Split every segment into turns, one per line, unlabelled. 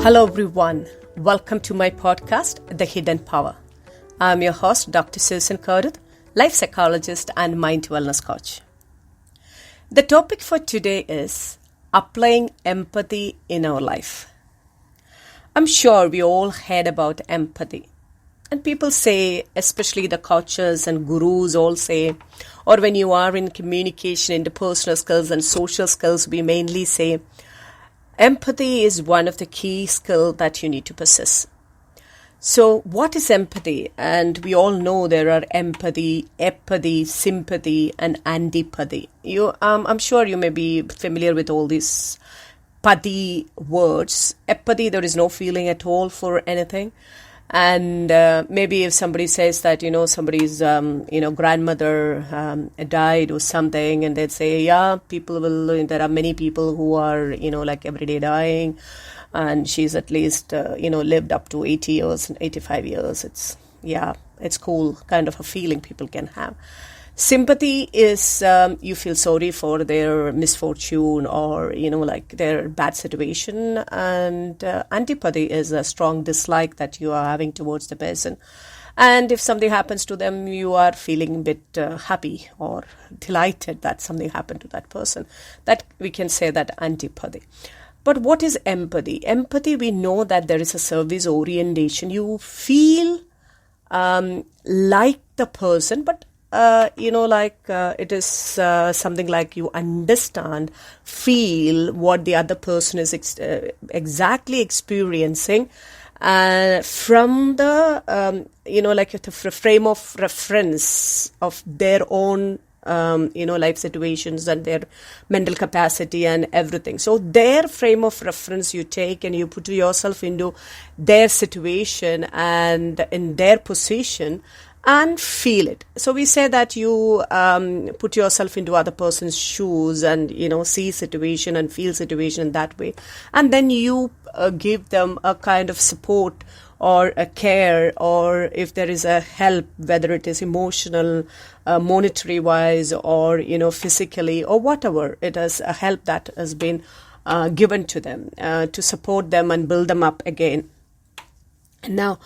Hello everyone, welcome to my podcast, The Hidden Power. I'm your host, Dr. Susan Koruthu, life psychologist and mind wellness coach. The topic for today is applying empathy in our life. I'm sure we all heard about empathy. And people say, especially the coaches and gurus all say, or when you are in communication, interpersonal skills and social skills, we mainly say, empathy is one of the key skills that you need to possess. So what is empathy? And we all know there are empathy, apathy, sympathy, and antipathy. I'm sure you may be familiar with all these pathy words. Apathy, there is no feeling at all for anything. And maybe if somebody says that, somebody's, grandmother died or something, and they'd say, there are many people who are, every day dying, and she's at least, lived up to 80 years and 85 years. It's cool, kind of a feeling people can have. Sympathy is you feel sorry for their misfortune or, their bad situation. And antipathy is a strong dislike that you are having towards the person. And if something happens to them, you are feeling a bit happy or delighted that something happened to that person. That we can say that antipathy. But what is empathy? Empathy, we know that there is a service orientation. You feel like the person, but it is something like you understand, feel what the other person is exactly experiencing from the, the frame of reference of their own, life situations and their mental capacity and everything. So their frame of reference you take and you put yourself into their situation and in their position and feel it. So we say that you put yourself into other person's shoes and, see situation and feel situation in that way. And then you give them a kind of support or a care, or if there is a help, whether it is emotional, monetary wise, or, physically, or whatever, it is a help that has been given to them to support them and build them up again. Now,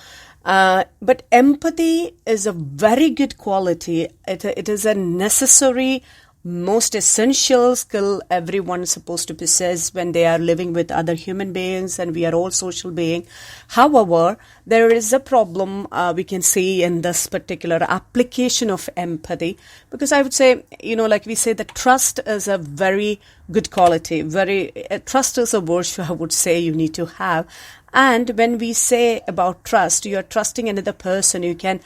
but empathy is a very good quality. It is a necessary, most essential skill everyone is supposed to possess when they are living with other human beings, and we are all social beings. However, there is a problem we can see in this particular application of empathy, because I would say, like we say that trust is a very good quality. Trust is a virtue I would say you need to have. And when we say about trust, you are trusting another person. You can,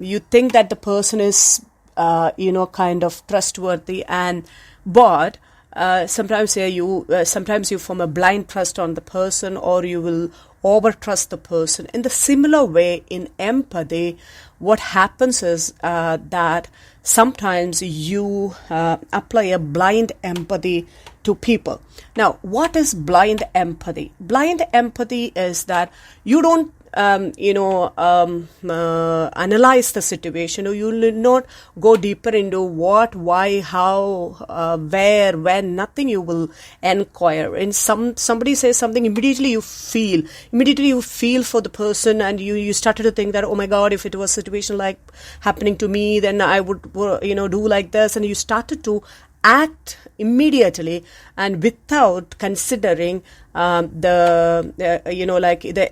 you think that the person is, kind of trustworthy, but sometimes you form a blind trust on the person, or you will overtrust the person. In the similar way, in empathy, what happens is that sometimes you apply a blind empathy to people. Now, what is blind empathy? Blind empathy is that you don't analyze the situation, or you will not go deeper into what, why, how, where, when, nothing. You will inquire. And somebody says something, immediately you feel for the person, and you started to think that, oh my God, if it was a situation like happening to me, then I would, do like this, and you started to act immediately and without considering the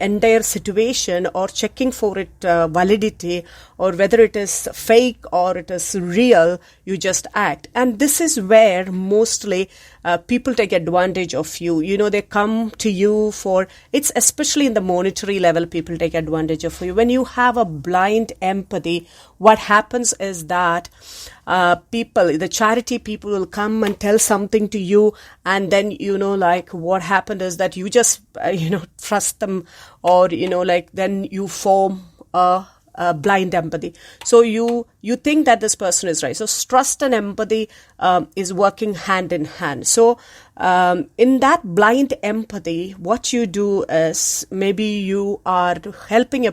entire situation, or checking for it validity, or whether it is fake or it is real. You just act. And this is where mostly people take advantage of you. They come to you for, it's especially in the monetary level, people take advantage of you. When you have a blind empathy, what happens is that the charity people will come and tell something to you, and then, what happened is that you just, trust them, or, then you form a blind empathy. So you think that this person is right. So trust and empathy is working hand in hand. So in that blind empathy, what you do is maybe you are helping a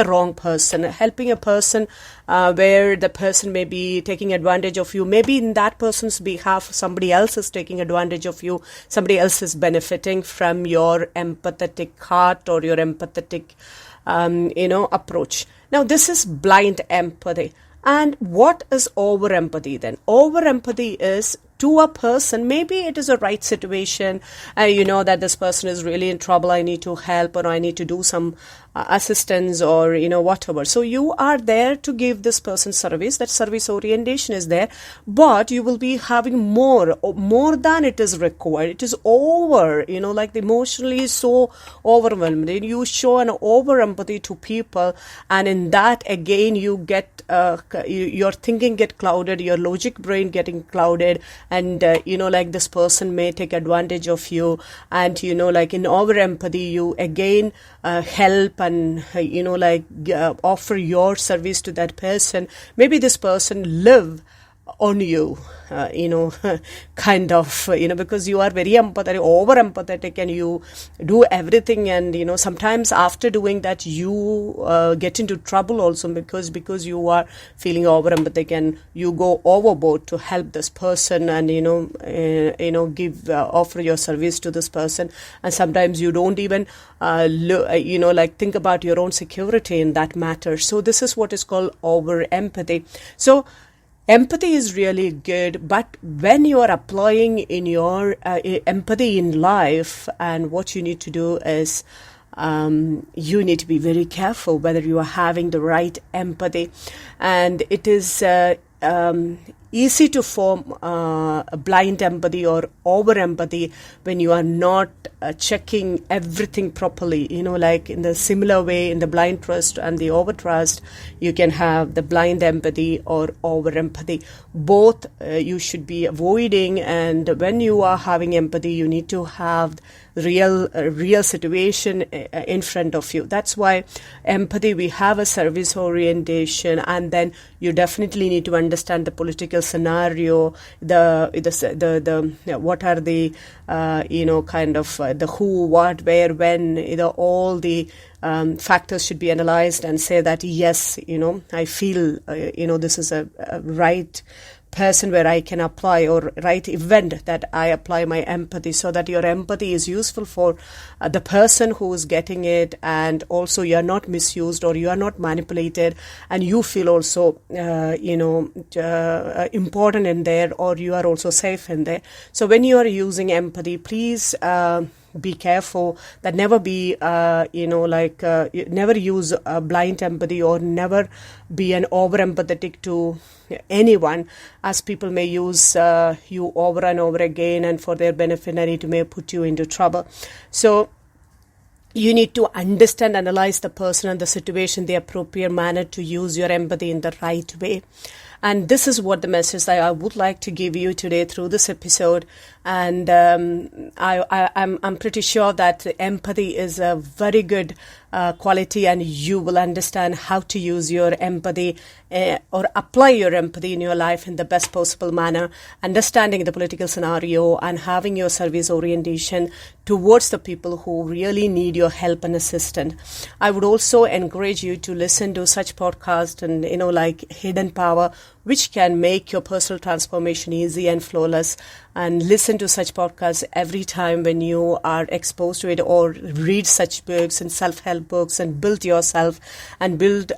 wrong person, helping a person where the person may be taking advantage of you. Maybe in that person's behalf, somebody else is taking advantage of you. Somebody else is benefiting from your empathetic heart or your empathetic, approach. Now, this is blind empathy. And what is over empathy then? Over empathy is to a person, maybe it is a right situation, you know that this person is really in trouble, I need to help, or I need to do some assistance, or whatever. So you are there to give this person service. That service orientation is there, but you will be having more than it is required. It is over, like emotionally so overwhelmed. You show an over empathy to people, and in that again you get your thinking get clouded, your logic brain getting clouded, and like this person may take advantage of you, and like in over empathy you again help and offer your service to that person. Maybe this person live on you, kind of, because you are very empathetic, over empathetic, and you do everything, and sometimes after doing that you get into trouble also, because you are feeling over empathetic and you go overboard to help this person, and give offer your service to this person, and sometimes you don't even think about your own security in that matter. So this is what is called over empathy. So empathy is really good, but when you are applying in your empathy in life, and what you need to do is you need to be very careful whether you are having the right empathy. And it is easy to form a blind empathy or over empathy when you are not checking everything properly. Like in the similar way, in the blind trust and the overtrust, you can have the blind empathy or over empathy. Both you should be avoiding, and when you are having empathy, you need to have real situation in front of you. That's why empathy, we have a service orientation, and then you definitely need to understand the political scenario, the what are the kind of the who, what, where, when, all the factors should be analyzed, and say that yes, I feel this is a right person where I can apply, or right event that I apply my empathy, so that your empathy is useful for the person who is getting it, and also you are not misused or you are not manipulated, and you feel also important in there, or you are also safe in there. So when you are using empathy, please be careful that never be never use blind empathy, or never be an over empathetic to anyone, as people may use you over and over again, and for their benefit, and it may put you into trouble. So you need to understand, analyze the person and the situation, the appropriate manner to use your empathy in the right way. And this is what the message that I would like to give you today through this episode. And I'm pretty sure that empathy is a very good quality, and you will understand how to use your empathy or apply your empathy in your life in the best possible manner, understanding the political scenario and having your service orientation towards the people who really need your help and assistance. I would also encourage you to listen to such podcasts and like Hidden Power, which can make your personal transformation easy and flawless. And listen to such podcasts every time when you are exposed to it, or read such books and self-help books, and build yourself and build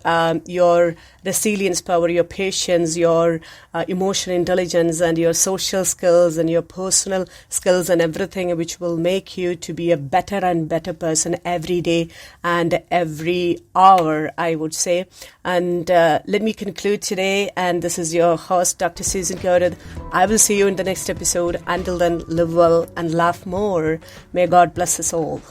your resilience power, your patience, your emotional intelligence, and your social skills, and your personal skills, and everything, which will make you to be a better and better person every day and every hour, I would say. And let me conclude today. And this is your host, Dr. Susan Koruthu. I will see you in the next episode. Until then, live well and laugh more. May God bless us all.